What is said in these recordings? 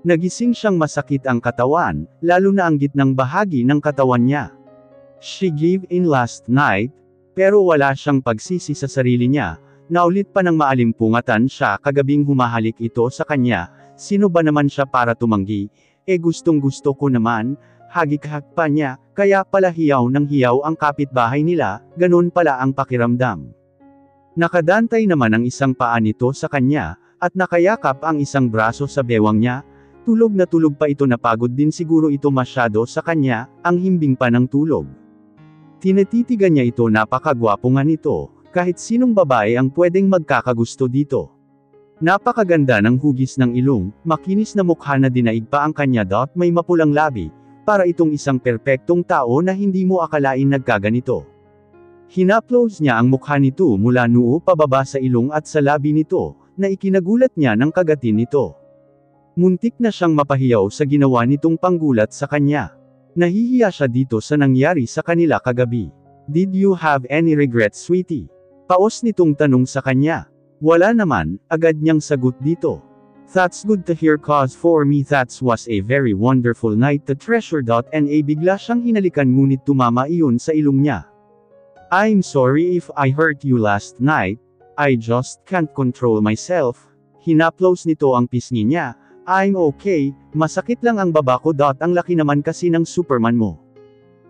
Nagising siyang masakit ang katawan, lalo na ang gitnang bahagi ng katawan niya. She gave in last night, pero wala siyang pagsisi sa sarili niya. Naulit pa ng maalimpungatan siya kagabing humahalik ito sa kanya. Sino ba naman siya para tumanggi? Gustong gusto ko naman. Hagik-hag pa niya, kaya pala hiyaw ng hiyaw ang kapitbahay nila, ganun pala ang pakiramdam. Nakadantay naman ang isang paa nito sa kanya, at nakayakap ang isang braso sa bewang niya. Tulog na tulog pa ito, napagod din siguro ito masyado sa kanya, ang himbing pa ng tulog. Tinatitigan niya ito, napakagwapo nga nito, kahit sinong babae ang pwedeng magkakagusto dito. Napakaganda ng hugis ng ilong, makinis na mukha na dinaig pa ang kanya may mapulang labi, para itong isang perpektong tao na hindi mo akalain nagkaganito. Hinaplos niya ang mukha nito mula noo pababa sa ilong at sa labi nito, na ikinagulat niya ng kagatin nito. Muntik na siyang mapahiyaw sa ginawa nitong panggulat sa kanya. Nahihiya siya dito sa nangyari sa kanila kagabi. Did you have any regrets, sweetie? Paos nitong tanong sa kanya. Wala naman, agad niyang sagot dito. That's good to hear, cause for me that was a very wonderful night to treasure. Bigla siyang hinalikan ngunit tumama iyon sa ilong niya. I'm sorry if I hurt you last night, I just can't control myself. Hinaplos nito ang pisngi niya. I'm okay, masakit lang ang baba ko. Ang laki naman kasi ng Superman mo.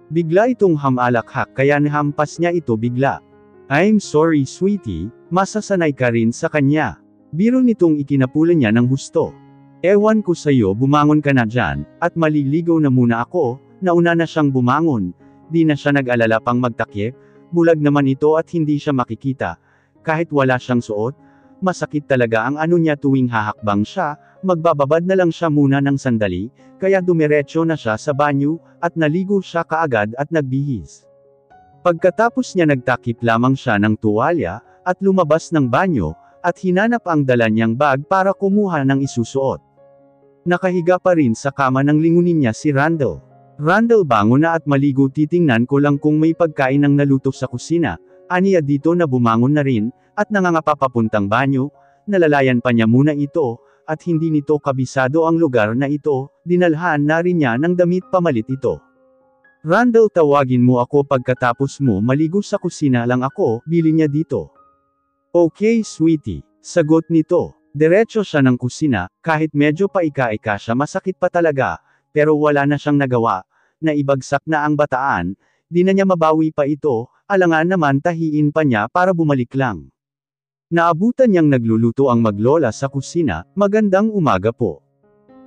Bigla itong hamalakhak kaya nahampas niya ito bigla. I'm sorry, sweetie, masasanay ka rin sa kanya. Biro nitong ikinapulan niya ng husto. Ewan ko sa'yo, bumangon ka na dyan, at maliligaw na muna ako. Nauna na siyang bumangon, di na siya nag-alala pang magtakip, bulag naman ito at hindi siya makikita. Kahit wala siyang suot, masakit talaga ang ano niya tuwing hahakbang siya, magbababad na lang siya muna ng sandali, kaya dumiretso na siya sa banyo, at naligo siya kaagad at nagbihis. Pagkatapos niya nagtakip lamang siya ng tuwalya, at lumabas ng banyo, at hinanap ang dala niyang bag para kumuha ng isusuot. Nakahiga pa rin sa kama ng lingunin niya si Randall. Randall, bangon na at maligo, titingnan ko lang kung may pagkain ng naluto sa kusina. Aniya dito na bumangon na rin, at nangangapa papuntang banyo. Nalalayan pa niya muna ito, at hindi nito kabisado ang lugar na ito, dinalhan na rin niya ng damit pamalit ito. Randall, tawagin mo ako pagkatapos mo maligo, sa kusina lang ako, bili niya dito. Okay, sweetie, sagot nito. Diretso siya ng kusina, kahit medyo paika-ika siya, masakit pa talaga, pero wala na siyang nagawa, na ibagsak na ang bataan, di na niya mabawi pa ito, alangan naman tahiin pa niya para bumalik lang. Naabutan niyang nagluluto ang maglola sa kusina. Magandang umaga po.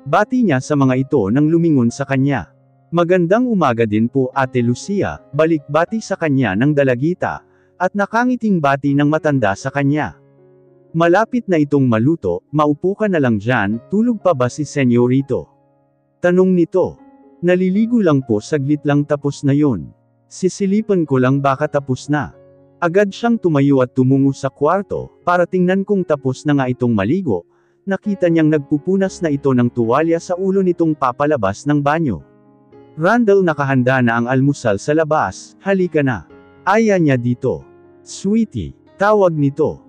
Bati niya sa mga ito nang lumingon sa kanya. Magandang umaga din po, Ate Lucia, balik bati sa kanya ng dalagita, at nakangiting bati ng matanda sa kanya. Malapit na itong maluto, maupo ka na lang dyan, tulog pa ba si Senyorito? Tanong nito. Naliligo lang po, saglit lang, tapos na yun. Sisilipan ko lang, baka tapos na. Agad siyang tumayo at tumungo sa kwarto, para tingnan kung tapos na nga itong maligo. Nakita niyang nagpupunas na ito ng tuwalya sa ulo nitong papalabas ng banyo. Randall, nakahanda na ang almusal sa labas, halika na. Aya niya dito. Sweetie, tawag nito.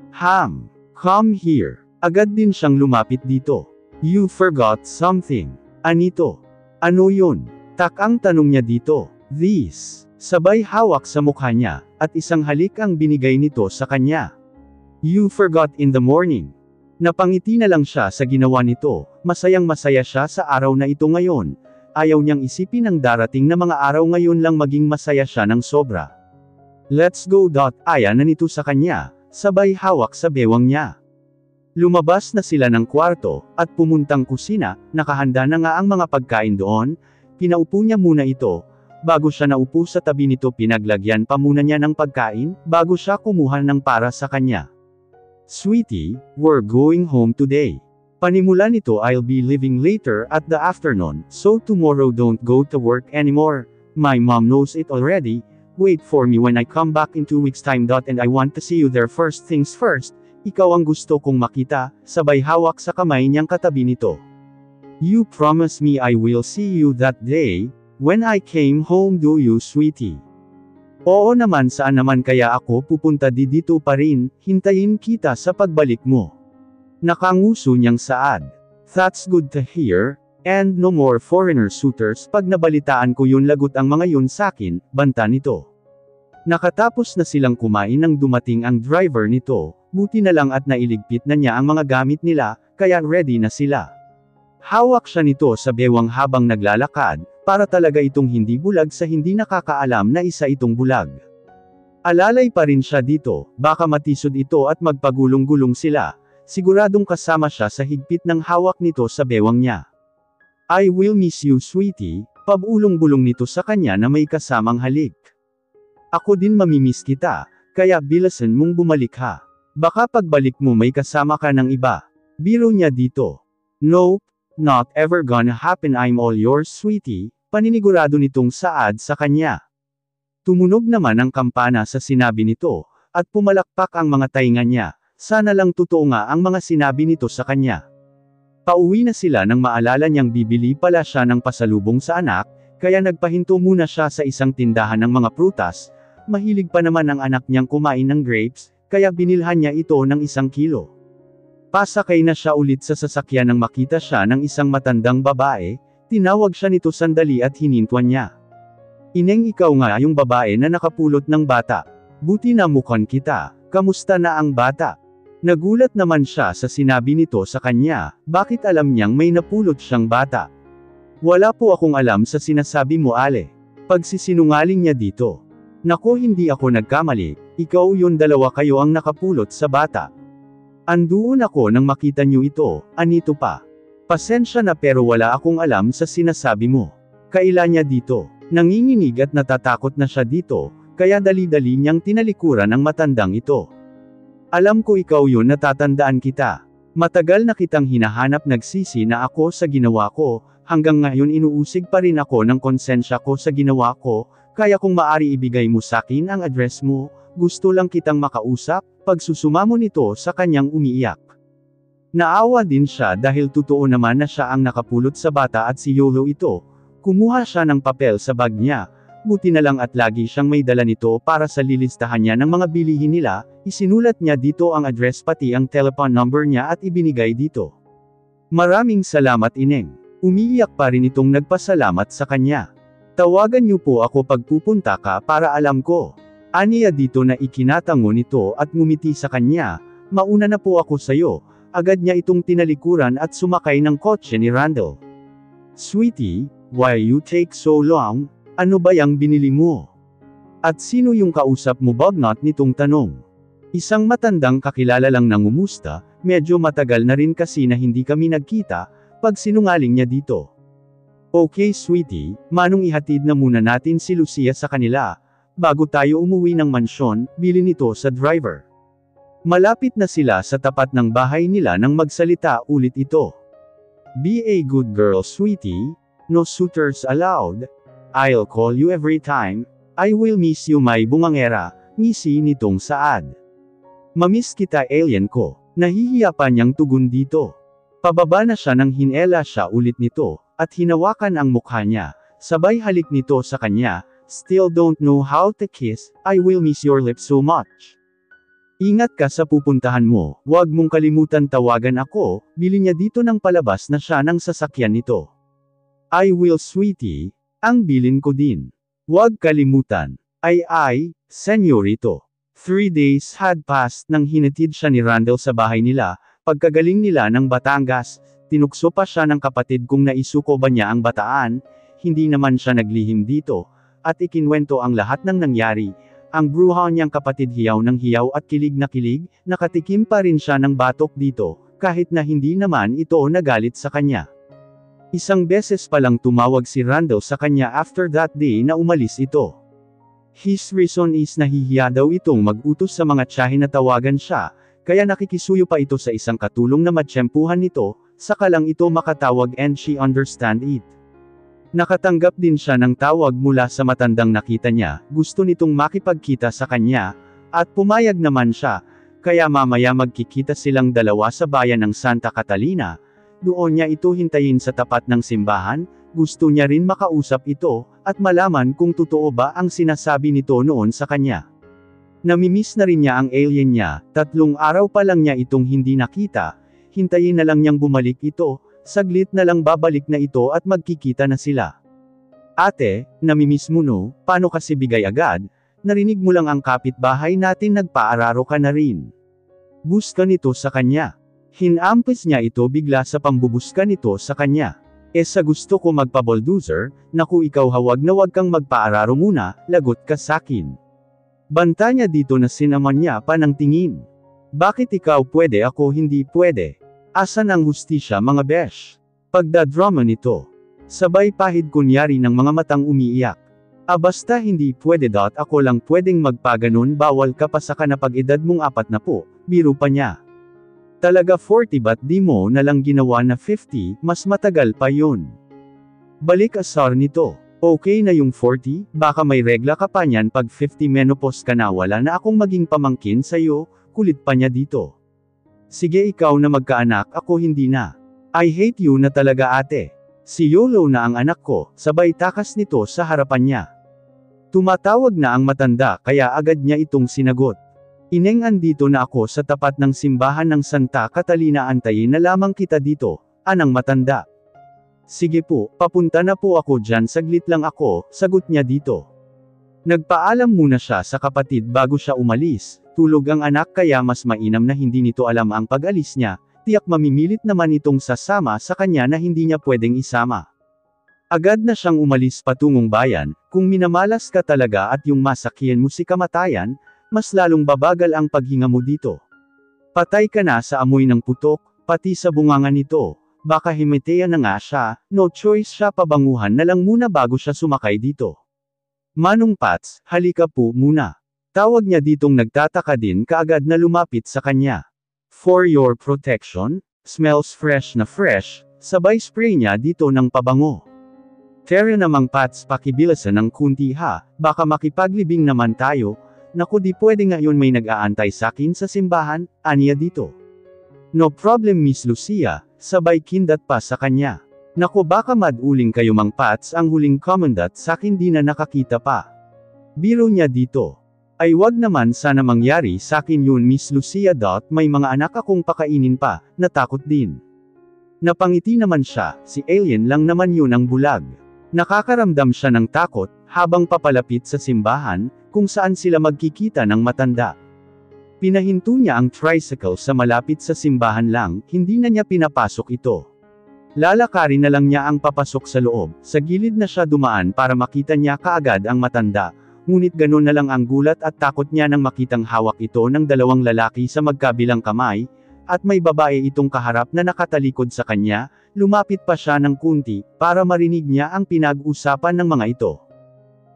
Come here. Agad din siyang lumapit dito. You forgot something. Anito? Ano yun? Takang tanong niya dito. This. Sabay hawak sa mukha niya, at isang halik ang binigay nito sa kanya. You forgot in the morning. Napangiti na lang siya sa ginawa nito, masayang masaya siya sa araw na ito ngayon. Ayaw niyang isipin ang darating na mga araw, ngayon lang maging masaya siya ng sobra. Let's go. Aya na nito sa kanya, sabay hawak sa bewang niya. Lumabas na sila ng kwarto, at pumuntang kusina. Nakahanda na nga ang mga pagkain doon. Pinaupo niya muna ito. Bago siya naupo sa tabi nito, pinaglagyan pa muna niya ng pagkain, bago siya kumuha ng para sa kanya. Sweetie, we're going home today. Panimula nito, I'll be leaving later at the afternoon, so tomorrow don't go to work anymore. My mom knows it already. Wait for me when I come back in 2 weeks time. And I want to see you there first things first. Ikaw ang gusto kong makita, sabay hawak sa kamay niyang katabi nito. You promise me I will see you that day. When I came home, do you, sweetie? Oo naman, saan naman kaya ako pupunta, dito pa rin, hintayin kita sa pagbalik mo. Nakanguso niyang saad. That's good to hear. And no more foreigner suitors pag nabalitaan ko yun lagot ang mga yun sakin, banta nito. Nakatapos na silang kumain nang dumating ang driver nito, buti na lang at nailigpit na niya ang mga gamit nila, kaya ready na sila. Hawak siya nito sa bewang habang naglalakad, para talaga itong hindi bulag sa hindi nakakaalam na isa itong bulag. Alalay pa rin siya dito, baka matisod ito at magpagulong-gulong sila, siguradong kasama siya sa higpit ng hawak nito sa bewang niya. I will miss you sweetie, pabulong-bulong nito sa kanya na may kasamang halik. Ako din mamimiss kita, kaya bilasan mong bumalik ha. Baka pagbalik mo may kasama ka ng iba. Biro niya dito. Nope, not ever gonna happen, I'm all yours sweetie, paninigurado nitong saad sa kanya. Tumunog naman ang kampana sa sinabi nito, at pumalakpak ang mga tainga niya, sana lang totoo nga ang mga sinabi nito sa kanya. Pauwi na sila nang maalala niyang bibili pala siya ng pasalubong sa anak, kaya nagpahinto muna siya sa isang tindahan ng mga prutas, mahilig pa naman ang anak niyang kumain ng grapes, kaya binilhan niya ito ng 1 kilo. Pasakay na siya ulit sa sasakyan nang makita siya ng isang matandang babae, tinawag siya nito sandali at hinintuan niya. Ineng, ikaw nga yung babae na nakapulot ng bata. Buti na mukhang kita, kamusta na ang bata? Nagulat naman siya sa sinabi nito sa kanya, bakit alam niyang may napulot siyang bata? Wala po akong alam sa sinasabi mo ale. Pagsisinungaling niya dito. Nako, hindi ako nagkamali, ikaw yun, dalawa kayo ang nakapulot sa bata. Andoon ako nang makita niyo ito, anito pa. Pasensya na pero wala akong alam sa sinasabi mo. Kaila niya dito. Nanginginig at natatakot na siya dito, kaya dali-dali niyang tinalikuran ang matandang ito. Alam ko ikaw yun, natatandaan kita. Matagal na kitang hinahanap, nagsisi na ako sa ginawa ko, hanggang ngayon inuusig pa rin ako ng konsensya ko sa ginawa ko, kaya kung maari ibigay mo sakin ang address mo, gusto lang kitang makausap, pagsusumamo nito sa kanyang umiiyak. Naawa din siya dahil totoo naman na siya ang nakapulot sa bata at si Yolo ito. Kumuha siya ng papel sa bag niya, buti na lang at lagi siyang may dala nito para sa lilistahan niya ng mga bilihin nila, isinulat niya dito ang address pati ang telephone number niya at ibinigay dito. Maraming salamat ineng. Umiiyak pa rin itong nagpasalamat sa kanya. Tawagan niyo po ako pag pupunta ka para alam ko. Aniya dito na ikinatango nito at ngumiti sa kanya, mauna na po ako sayo, agad niya itong tinalikuran at sumakay ng kotse ni Randall. Sweetie, why you take so long? Ano ba yang binili mo? At sino yung kausap mo, Bognot, nitong tanong. Isang matandang kakilala lang na ngumusta, medyo matagal na rin kasi na hindi kami nagkita, pag sinungaling niya dito. Okay sweetie, manong ihatid na muna natin si Lucia sa kanila, bago tayo umuwi ng mansyon, bilin nito sa driver. Malapit na sila sa tapat ng bahay nila nang magsalita ulit ito. Be a good girl sweetie, no suitors allowed. I'll call you every time, I will miss you my bungangera, ngisi nitong saad. Mamiss kita alien ko, nahihiya pa niyang tugon dito. Pababa na siya nang hinela siya ulit nito, at hinawakan ang mukha niya, sabay halik nito sa kanya, still don't know how to kiss, I will miss your lips so much. Ingat ka sa pupuntahan mo, huwag mong kalimutan tawagan ako, bili niya dito nang palabas na siya ng sasakyan nito. I will sweetie. Ang bilin ko din. Huwag kalimutan. Ay, senyorito. 3 days had passed nang hinatid siya ni Randall sa bahay nila, pagkagaling nila ng Batangas, tinukso pa siya ng kapatid kung naisuko ba niya ang bataan, hindi naman siya naglihim dito, at ikinwento ang lahat ng nangyari. Ang bruha niyang kapatid hiyaw ng hiyaw at kilig na kilig, nakatikim pa rin siya ng batok dito, kahit na hindi naman ito nagalit sa kanya. Isang beses pa lang tumawag si Randall sa kanya after that day na umalis ito. His reason is nahihiya daw itong mag-utos sa mga tiyahin na tawagan siya, kaya nakikisuyo pa ito sa isang katulong na matsyempuhan nito, saka lang ito makatawag and she understand it. Nakatanggap din siya ng tawag mula sa matandang nakita niya, gusto nitong makipagkita sa kanya, at pumayag naman siya, kaya mamaya magkikita silang dalawa sa bayan ng Santa Catalina. Doon niya ito hintayin sa tapat ng simbahan, gusto niya rin makausap ito, at malaman kung totoo ba ang sinasabi nito noon sa kanya. Namimiss na rin niya ang alien niya, 3 araw pa lang niya itong hindi nakita, hintayin na lang niyang bumalik ito, saglit na lang babalik na ito at magkikita na sila. Ate, namimiss mo no, paano kasi bigay agad? Narinig mo lang ang kapitbahay natin nagpaararo ka na rin. Buska nito sa kanya. Hinampis niya ito bigla sa pambubuska nito sa kanya. Sa gusto ko magpa-bulldozer, naku ikaw hawag na wag kang magpaararo muna, lagot ka sakin. Banta niya dito na sinaman niya pa ng tingin. Bakit ikaw pwede ako hindi pwede? Asan ang hustisya mga besh? Pagdadrama nito. Sabay pahid kunyari ng mga matang umiiyak. Basta hindi pwede ako lang pwedeng magpaganon bawal ka pa sa kanapag-edad mong 40, biro pa niya. Talaga 40 ba't di mo na lang ginawa na 50, mas matagal pa yun. Balik asar nito. Okay na yung 40, baka may regla ka pa niyan pag 50 menopause ka na wala na akong maging pamangkin sa'yo, kulit pa niya dito. Sige ikaw na magkaanak ako hindi na. I hate you na talaga ate. Si Yolo na ang anak ko, sabay takas nito sa harapan niya. Tumatawag na ang matanda kaya agad niya itong sinagot. Ineng andito na ako sa tapat ng simbahan ng Santa Catalina antayin na lamang kita dito, anang matanda. Sige po, papunta na po ako dyan saglit lang ako, sagot niya dito. Nagpaalam muna siya sa kapatid bago siya umalis, tulog ang anak kaya mas mainam na hindi nito alam ang pag-alis niya, tiyak mamimilit naman itong sasama sa kanya na hindi niya pwedeng isama. Agad na siyang umalis patungong bayan, kung minamalas ka talaga at yung masakyan mo si kamatayan, mas lalong babagal ang paghinga mo dito. Patay ka na sa amoy ng putok, pati sa bungangan nito, baka himeteya na nga siya, no choice siya pabanguhan na lang muna bago siya sumakay dito. Manong Pats, halika po muna. Tawag niya ditong nagtataka din kaagad na lumapit sa kanya. For your protection, smells fresh na fresh, sabay spray niya dito ng pabango. Tere namang Pats pakibilasan ng kunti ha, baka makipaglibing naman tayo. Naku di pwede ngayon may nag-aantay sakin sa simbahan, aniya dito. No problem Miss Lucia, sabay kindat pa sa kanya. Naku baka maduling kayo mang Pats ang huling komandat sakin di na nakakita pa. Biro niya dito. Ay wag naman sana mangyari sakin yun Miss Lucia. May mga anak akong pakainin pa, natakot din. Napangiti naman siya, si alien lang naman yun ang bulag. Nakakaramdam siya ng takot, habang papalapit sa simbahan, kung saan sila magkikita ng matanda. Pinahinto niya ang tricycle sa malapit sa simbahan lang, hindi na niya pinapasok ito. Lalakarin na lang niya ang papasok sa loob, sa gilid na siya dumaan para makita niya kaagad ang matanda, ngunit ganun na lang ang gulat at takot niya nang makitang hawak ito ng dalawang lalaki sa magkabilang kamay, at may babae itong kaharap na nakatalikod sa kanya, lumapit pa siya ng kunti, para marinig niya ang pinag-usapan ng mga ito.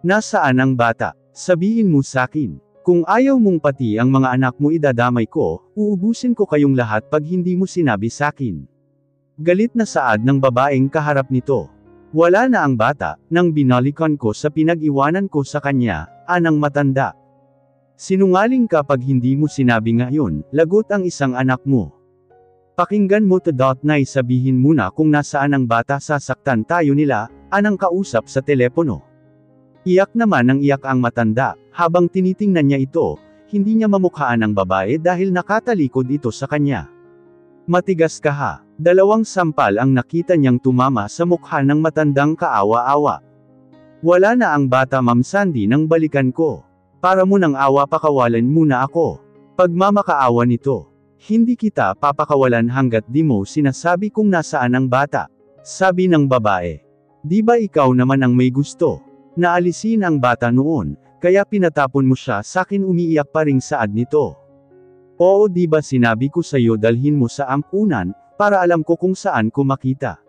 Nasaan ang bata? Sabihin mo sakin. Kung ayaw mong pati ang mga anak mo idadamay ko, uubusin ko kayong lahat pag hindi mo sinabi sakin. Galit na saad ng babaeng kaharap nito. Wala na ang bata, nang binalikan ko sa pinag-iwanan ko sa kanya, anang matanda. Sinungaling ka pag hindi mo sinabi ngayon, lagot ang isang anak mo. Pakinggan mo nay sabihin muna kung nasaan ang bata sasaktan tayo nila, anang kausap sa telepono. Iyak naman ang iyak ang matanda, habang tinitingnan niya ito, hindi niya mamukhaan ang babae dahil nakatalikod ito sa kanya. Matigas ka ha, 2 sampal ang nakita niyang tumama sa mukha ng matandang kaawa-awa. Wala na ang bata Ma'am Sandy nang balikan ko. Para mo nang awa pakawalan muna ako. Pagmamakaawa nito. Hindi kita papakawalan hanggat di mo sinasabi kung nasaan ang bata. Sabi ng babae. Di ba ikaw naman ang may gusto? Naalisin ang bata noon, kaya pinatapon mo siya sakin umiiyak pa ring saad nito. Oo di ba sinabi ko sa'yo dalhin mo sa ampunan, para alam ko kung saan ko makita.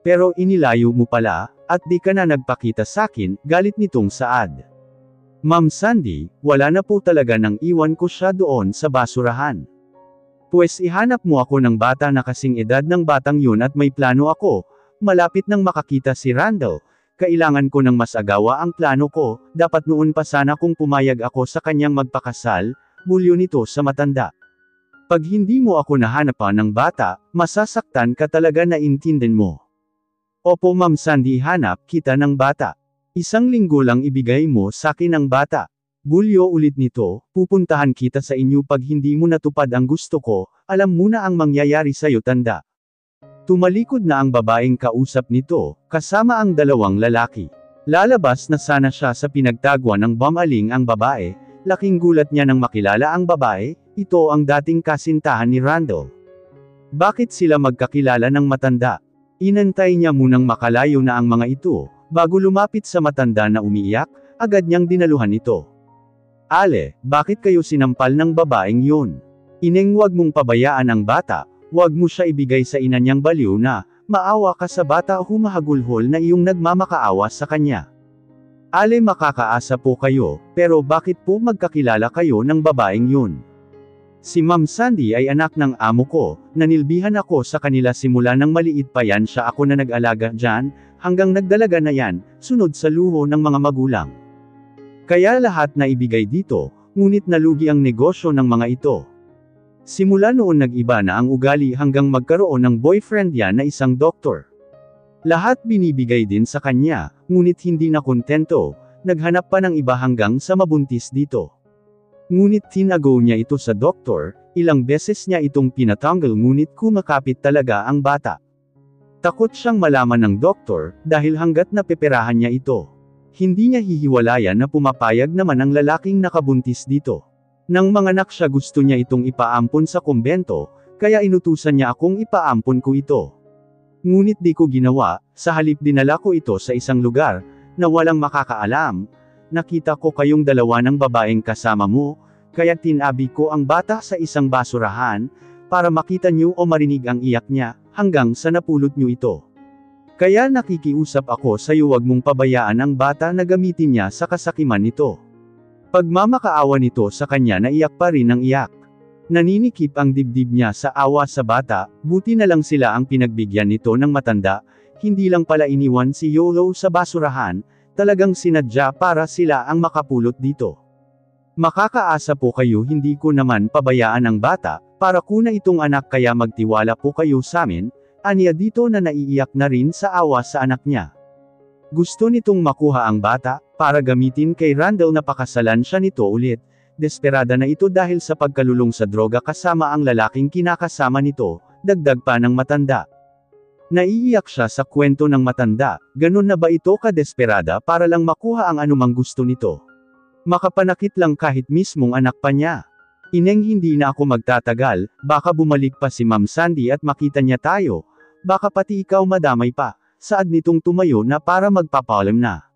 Pero inilayo mo pala, at di ka na nagpakita sakin, galit nitong saad. Ma'am Sandy, wala na po talaga nang iwan ko siya doon sa basurahan. Pues ihanap mo ako ng bata na kasing edad ng batang yun at may plano ako, malapit nang makakita si Randall. Kailangan ko ng mas agawa ang plano ko, dapat noon pa sana kung pumayag ako sa kanyang magpakasal, bulyo nito sa matanda. Pag hindi mo ako nahanapan ng bata, masasaktan ka talaga na intindihin mo. Opo Ma'am Sandy hanap kita ng bata. 1 linggo lang ibigay mo sakin ang bata. Bulyo ulit nito, pupuntahan kita sa inyo pag hindi mo natupad ang gusto ko, alam mo na ang mangyayari sa'yo tanda. Tumalikod na ang babaeng kausap nito, kasama ang dalawang lalaki. Lalabas na sana siya sa pinagtagwan ng bumaling ang babae, laking gulat niya nang makilala ang babae, ito ang dating kasintahan ni Randall. Bakit sila magkakilala ng matanda? Inantay niya munang makalayo na ang mga ito, bago lumapit sa matanda na umiiyak, agad niyang dinaluhan ito. Ale, bakit kayo sinampal ng babaeng yun? Ineng, wag mong pabayaan ang bata, wag mo siya ibigay sa ina niyang baliw na, maawa ka sa bata o humahagulhol na iyong nagmamakaawa sa kanya. Ale, makakaasa po kayo, pero bakit po magkakilala kayo ng babaeng yun? Si Ma'am Sandy ay anak ng amo ko, nanilbihan ako sa kanila simula nang maliit pa yan siya, ako na nag-alaga dyan, hanggang nagdalaga na yan, sunod sa luho ng mga magulang. Kaya lahat na ibigay dito, ngunit nalugi ang negosyo ng mga ito. Simula noon nag-iba na ang ugali hanggang magkaroon ng boyfriend yan na isang doktor. Lahat binibigay din sa kanya, ngunit hindi na kontento, naghanap pa ng iba hanggang sa mabuntis dito. Ngunit tinago niya ito sa doktor, ilang beses niya itong pinatanggal ngunit kumakapit talaga ang bata. Takot siyang malaman ng doktor, dahil hanggat napeperahan niya ito. Hindi niya hihiwalayan na pumapayag naman ang lalaking nakabuntis dito. Nang manganak siya gusto niya itong ipaampon sa kumbento, kaya inutusan niya akong ipaampon ko ito. Ngunit di ko ginawa, sa halip dinala ko ito sa isang lugar, na walang makakaalam. Nakita ko kayong dalawa ng babaeng kasama mo, kaya tinabi ko ang bata sa isang basurahan, para makita niyo o marinig ang iyak niya, hanggang sa napulot niyo ito. Kaya nakikiusap ako sa iyo, wag mong pabayaan ang bata na gamitin niya sa kasakiman nito. Pagmamakaawa nito sa kanya na iyak pa rin ng iyak. Naninikip ang dibdib niya sa awa sa bata, buti na lang sila ang pinagbigyan nito ng matanda, hindi lang pala iniwan si Yolo sa basurahan, talagang sinadya para sila ang makapulot dito. Makakaasa po kayo, hindi ko naman pabayaan ang bata, para ko na itong anak, kaya magtiwala po kayo sa amin, aniya dito na naiiyak na rin sa awa sa anak niya. Gusto nitong makuha ang bata, para gamitin kay Randall na pakasalan siya nito ulit, desperada na ito dahil sa pagkalulong sa droga kasama ang lalaking kinakasama nito, dagdag pa ng matanda. Naiiyak siya sa kwento ng matanda, ganun na ba ito kadesperada para lang makuha ang anumang gusto nito? Makapanakit lang kahit mismong anak pa niya. Ineng, hindi na ako magtatagal, baka bumalik pa si Ma'am Sandy at makita niya tayo, baka pati ikaw madamay pa, saad nitong tumayo na para magpapaalam na.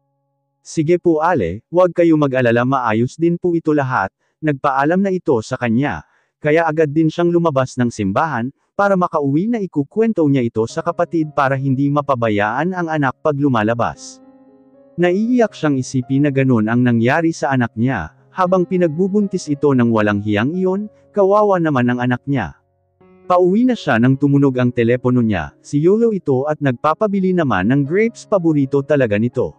Sige po Ale, huwag kayo mag-alala, maayos din po ito lahat, nagpaalam na ito sa kanya, kaya agad din siyang lumabas ng simbahan, para makauwi na ikukwento niya ito sa kapatid para hindi mapabayaan ang anak pag lumalabas. Naiiyak siyang isipin na ganun ang nangyari sa anak niya, habang pinagbubuntis ito ng walang hiyang iyon, kawawa naman ang anak niya. Pauwi na siya nang tumunog ang telepono niya, si Yolo ito at nagpapabili naman ng grapes, paborito talaga nito.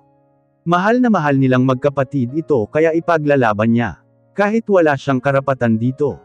Mahal na mahal nilang magkapatid ito kaya ipaglalaban niya. Kahit wala siyang karapatan dito.